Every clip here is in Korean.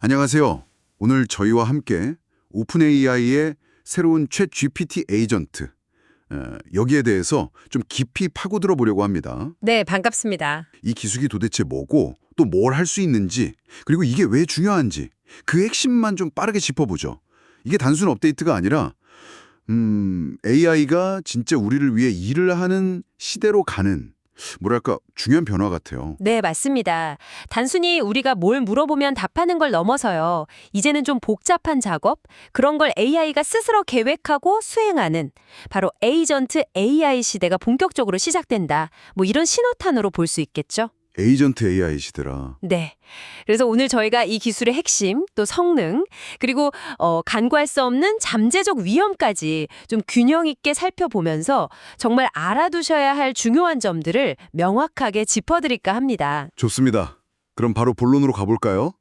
안녕하세요. 오늘 저희와 함께 오픈 AI의 새로운 챗 GPT 에이전트, 여기에 대해서 좀 깊이 파고들어 보려고 합니다. 네, 반갑습니다. 이 기술이 도대체 뭐고 또 뭘 할 수 있는지, 그리고 이게 왜 중요한지 그 핵심만 좀 빠르게 짚어보죠. 이게 단순 업데이트가 아니라 AI가 진짜 우리를 위해 일을 하는 시대로 가는 뭐랄까 중요한 변화 같아요. 네, 맞습니다. 단순히 우리가 뭘 물어보면 답하는 걸 넘어서요. 이제는 좀 복잡한 작업, 그런 걸 AI가 스스로 계획하고 수행하는 바로 에이전트 AI 시대가 본격적으로 시작된다. 뭐 이런 신호탄으로 볼 수 있겠죠? 에이전트 AI 시대라. 네. 그래서 오늘 저희가 이 기술의 핵심, 또 성능, 그리고 간과할 수 없는 잠재적 위험까지 좀 균형 있게 살펴보면서 정말 알아두셔야 할 중요한 점들을 명확하게 짚어드릴까 합니다. 좋습니다. 그럼 바로 본론으로 가볼까요?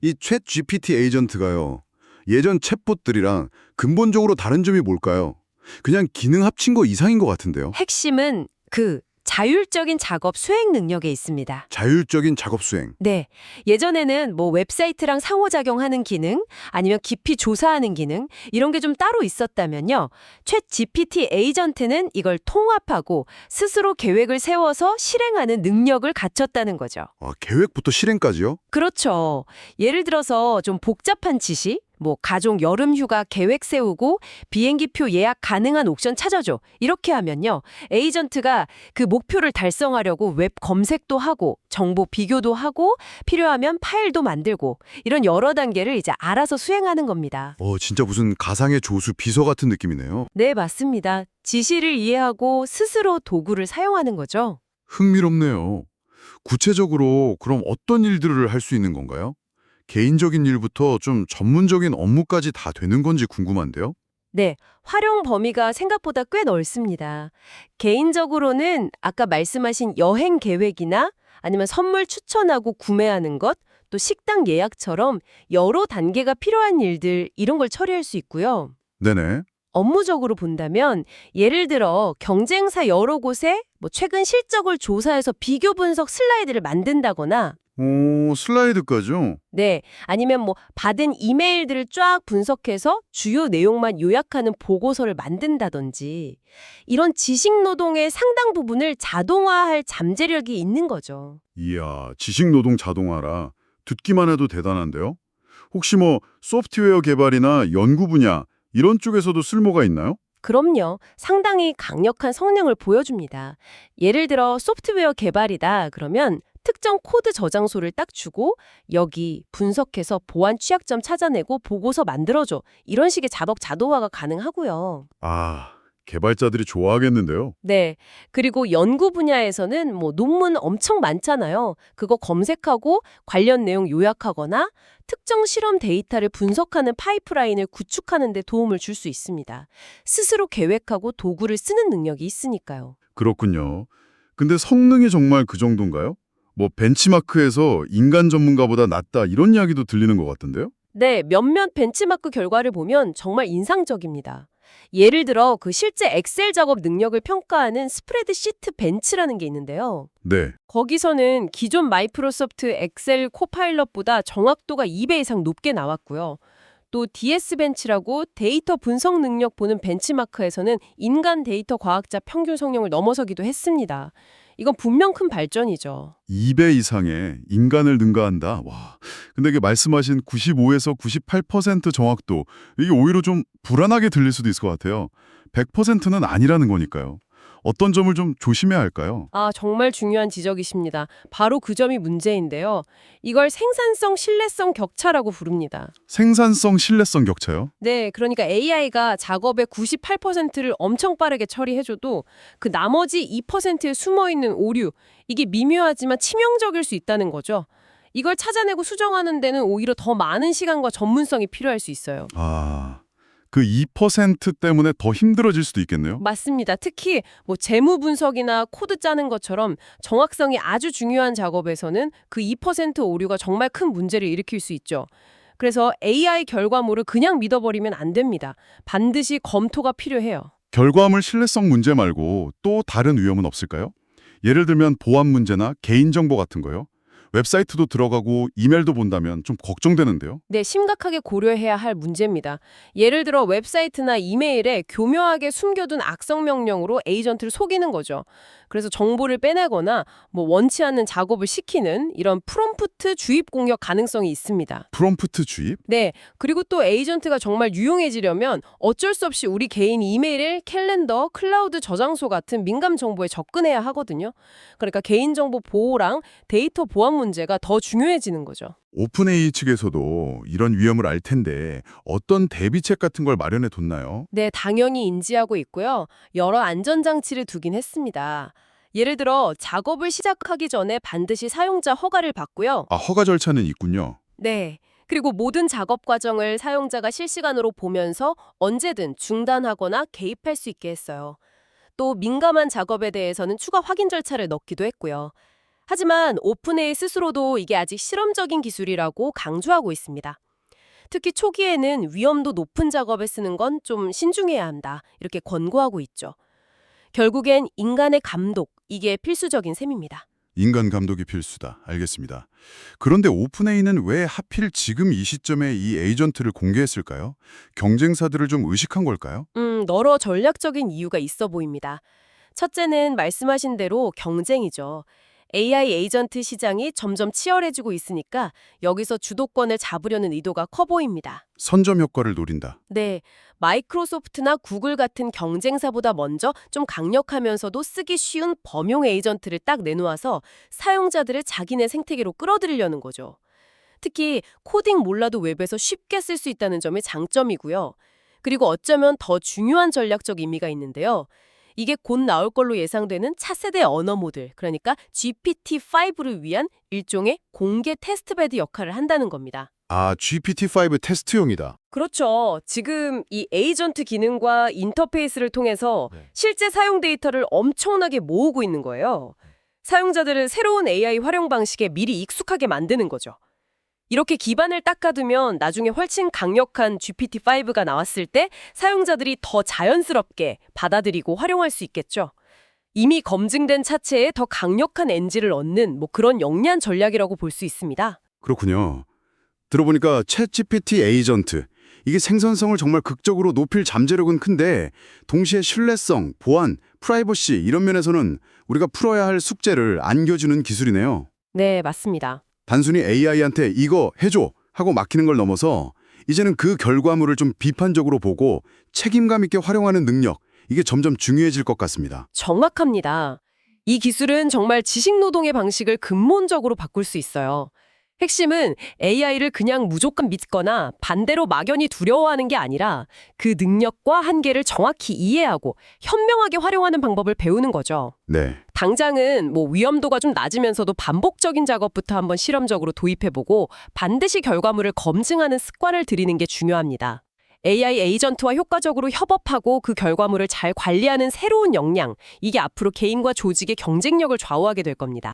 이 챗 GPT 에이전트가요. 예전 챗봇들이랑 근본적으로 다른 점이 뭘까요? 그냥 기능 합친 거 이상인 것 같은데요. 핵심은 그 자율적인 작업 수행 능력에 있습니다. 자율적인 작업 수행. 네. 예전에는 뭐 웹사이트랑 상호작용하는 기능, 아니면 깊이 조사하는 기능, 이런 게 좀 따로 있었다면요. 챗 GPT 에이전트는 이걸 통합하고 스스로 계획을 세워서 실행하는 능력을 갖췄다는 거죠. 계획부터 실행까지요? 그렇죠. 예를 들어서 좀 복잡한 지시, 뭐 가족 여름 휴가 계획 세우고 비행기표 예약 가능한 옵션 찾아줘. 이렇게 하면요. 에이전트가 그 목표를 달성하려고 웹 검색도 하고 정보 비교도 하고 필요하면 파일도 만들고 이런 여러 단계를 이제 알아서 수행하는 겁니다. 진짜 무슨 가상의 조수 비서 같은 느낌이네요. 네, 맞습니다. 지시를 이해하고 스스로 도구를 사용하는 거죠. 흥미롭네요. 구체적으로 그럼 어떤 일들을 할 수 있는 건가요? 개인적인 일부터 좀 전문적인 업무까지 다 되는 건지 궁금한데요. 네, 활용 범위가 생각보다 꽤 넓습니다. 개인적으로는 아까 말씀하신 여행 계획이나 아니면 선물 추천하고 구매하는 것, 또 식당 예약처럼 여러 단계가 필요한 일들 이런 걸 처리할 수 있고요. 네네. 업무적으로 본다면 예를 들어 경쟁사 여러 곳에 뭐 최근 실적을 조사해서 비교 분석 슬라이드를 만든다거나 슬라이드까지요? 네, 아니면 뭐 받은 이메일들을 쫙 분석해서 주요 내용만 요약하는 보고서를 만든다든지 이런 지식 노동의 상당 부분을 자동화할 잠재력이 있는 거죠. 이야, 지식노동 자동화라 듣기만 해도 대단한데요? 혹시 뭐 소프트웨어 개발이나 연구 분야 이런 쪽에서도 쓸모가 있나요? 그럼요. 상당히 강력한 성능을 보여줍니다. 예를 들어 소프트웨어 개발이다 그러면 특정 코드 저장소를 딱 주고 여기 분석해서 보안 취약점 찾아내고 보고서 만들어줘. 이런 식의 작업 자동화가 가능하고요. 개발자들이 좋아하겠는데요? 네. 그리고 연구 분야에서는 뭐 논문 엄청 많잖아요. 그거 검색하고 관련 내용 요약하거나 특정 실험 데이터를 분석하는 파이프라인을 구축하는 데 도움을 줄 수 있습니다. 스스로 계획하고 도구를 쓰는 능력이 있으니까요. 그렇군요. 근데 성능이 정말 그 정도인가요? 뭐 벤치마크에서 인간 전문가보다 낫다 이런 이야기도 들리는 것 같은데요? 네, 몇몇 벤치마크 결과를 보면 정말 인상적입니다. 예를 들어 그 실제 엑셀 작업 능력을 평가하는 스프레드시트 벤치라는 게 있는데요. 네. 거기서는 기존 마이크로소프트 엑셀 코파일럿보다 정확도가 2배 이상 높게 나왔고요. 또 DS벤치라고 데이터 분석 능력 보는 벤치마크에서는 인간 데이터 과학자 평균 성능을 넘어서기도 했습니다. 이건 분명 큰 발전이죠. 2배 이상의 인간을 능가한다. 와. 근데 이게 말씀하신 95에서 98% 정확도, 이게 오히려 좀 불안하게 들릴 수도 있을 것 같아요. 100%는 아니라는 거니까요. 어떤 점을 좀 조심해야 할까요? 정말 중요한 지적이십니다. 바로 그 점이 문제인데요. 이걸 생산성, 신뢰성 격차라고 부릅니다. 생산성, 신뢰성 격차요? 네, 그러니까 AI가 작업의 98%를 엄청 빠르게 처리해줘도 그 나머지 2%에 숨어있는 오류, 이게 미묘하지만 치명적일 수 있다는 거죠. 이걸 찾아내고 수정하는 데는 오히려 더 많은 시간과 전문성이 필요할 수 있어요. 그 2% 때문에 더 힘들어질 수도 있겠네요. 맞습니다. 특히 뭐 재무 분석이나 코드 짜는 것처럼 정확성이 아주 중요한 작업에서는 그 2% 오류가 정말 큰 문제를 일으킬 수 있죠. 그래서 AI 결과물을 그냥 믿어버리면 안 됩니다. 반드시 검토가 필요해요. 결과물 신뢰성 문제 말고 또 다른 위험은 없을까요? 예를 들면 보안 문제나 개인정보 같은 거요. 웹사이트도 들어가고 이메일도 본다면 좀 걱정되는데요. 네, 심각하게 고려해야 할 문제입니다. 예를 들어 웹사이트나 이메일에 교묘하게 숨겨둔 악성 명령으로 에이전트를 속이는 거죠. 그래서 정보를 빼내거나 원치 않는 작업을 시키는 이런 프롬프트 주입 공격 가능성이 있습니다. 프롬프트 주입? 네, 그리고 또 에이전트가 정말 유용해지려면 어쩔 수 없이 우리 개인 이메일, 캘린더, 클라우드 저장소 같은 민감 정보에 접근해야 하거든요. 그러니까 개인정보 보호랑 데이터 보안 문제가 더 중요해지는 거죠. 오픈AI 측에서도 이런 위험을 알 텐데 어떤 대비책 같은 걸 마련해 뒀나요? 네, 당연히 인지하고 있고요. 여러 안전장치를 두긴 했습니다. 예를 들어 작업을 시작하기 전에 반드시 사용자 허가를 받고요. 아, 허가 절차는 있군요. 네. 그리고 모든 작업 과정을 사용자가 실시간으로 보면서 언제든 중단하거나 개입할 수 있게 했어요. 또 민감한 작업에 대해서는 추가 확인 절차를 넣기도 했고요. 하지만 오픈AI 스스로도 이게 아직 실험적인 기술이라고 강조하고 있습니다. 특히 초기에는 위험도 높은 작업에 쓰는 건 좀 신중해야 한다. 이렇게 권고하고 있죠. 결국엔 인간의 감독, 이게 필수적인 셈입니다. 인간 감독이 필수다. 알겠습니다. 그런데 오픈AI는 왜 하필 지금 이 시점에 이 에이전트를 공개했을까요? 경쟁사들을 좀 의식한 걸까요? 여러 전략적인 이유가 있어 보입니다. 첫째는 말씀하신 대로 경쟁이죠. AI 에이전트 시장이 점점 치열해지고 있으니까 여기서 주도권을 잡으려는 의도가 커 보입니다. 선점 효과를 노린다. 네, 마이크로소프트나 구글 같은 경쟁사보다 먼저 좀 강력하면서도 쓰기 쉬운 범용 에이전트를 딱 내놓아서 사용자들을 자기네 생태계로 끌어들이려는 거죠. 특히 코딩 몰라도 웹에서 쉽게 쓸 수 있다는 점이 장점이고요. 그리고 어쩌면 더 중요한 전략적 의미가 있는데요. 이게 곧 나올 걸로 예상되는 차세대 언어 모델, 그러니까 GPT-5를 위한 일종의 공개 테스트베드 역할을 한다는 겁니다. 아, GPT-5 테스트용이다. 그렇죠. 지금 이 에이전트 기능과 인터페이스를 통해서 실제 사용 데이터를 엄청나게 모으고 있는 거예요. 사용자들을 새로운 AI 활용 방식에 미리 익숙하게 만드는 거죠. 이렇게 기반을 닦아두면 나중에 훨씬 강력한 GPT-5가 나왔을 때 사용자들이 더 자연스럽게 받아들이고 활용할 수 있겠죠. 이미 검증된 차체에 더 강력한 엔진을 얻는 그런 영리한 전략이라고 볼 수 있습니다. 그렇군요. 들어보니까 챗GPT 에이전트, 이게 생산성을 정말 극적으로 높일 잠재력은 큰데 동시에 신뢰성, 보안, 프라이버시 이런 면에서는 우리가 풀어야 할 숙제를 안겨주는 기술이네요. 네, 맞습니다. 단순히 AI한테 이거 해줘 하고 맡기는 걸 넘어서 이제는 그 결과물을 좀 비판적으로 보고 책임감 있게 활용하는 능력, 이게 점점 중요해질 것 같습니다. 정확합니다. 이 기술은 정말 지식노동의 방식을 근본적으로 바꿀 수 있어요. 핵심은 AI를 그냥 무조건 믿거나 반대로 막연히 두려워하는 게 아니라 그 능력과 한계를 정확히 이해하고 현명하게 활용하는 방법을 배우는 거죠. 네. 당장은 위험도가 좀 낮으면서도 반복적인 작업부터 한번 실험적으로 도입해보고 반드시 결과물을 검증하는 습관을 들이는 게 중요합니다. AI 에이전트와 효과적으로 협업하고 그 결과물을 잘 관리하는 새로운 역량, 이게 앞으로 개인과 조직의 경쟁력을 좌우하게 될 겁니다.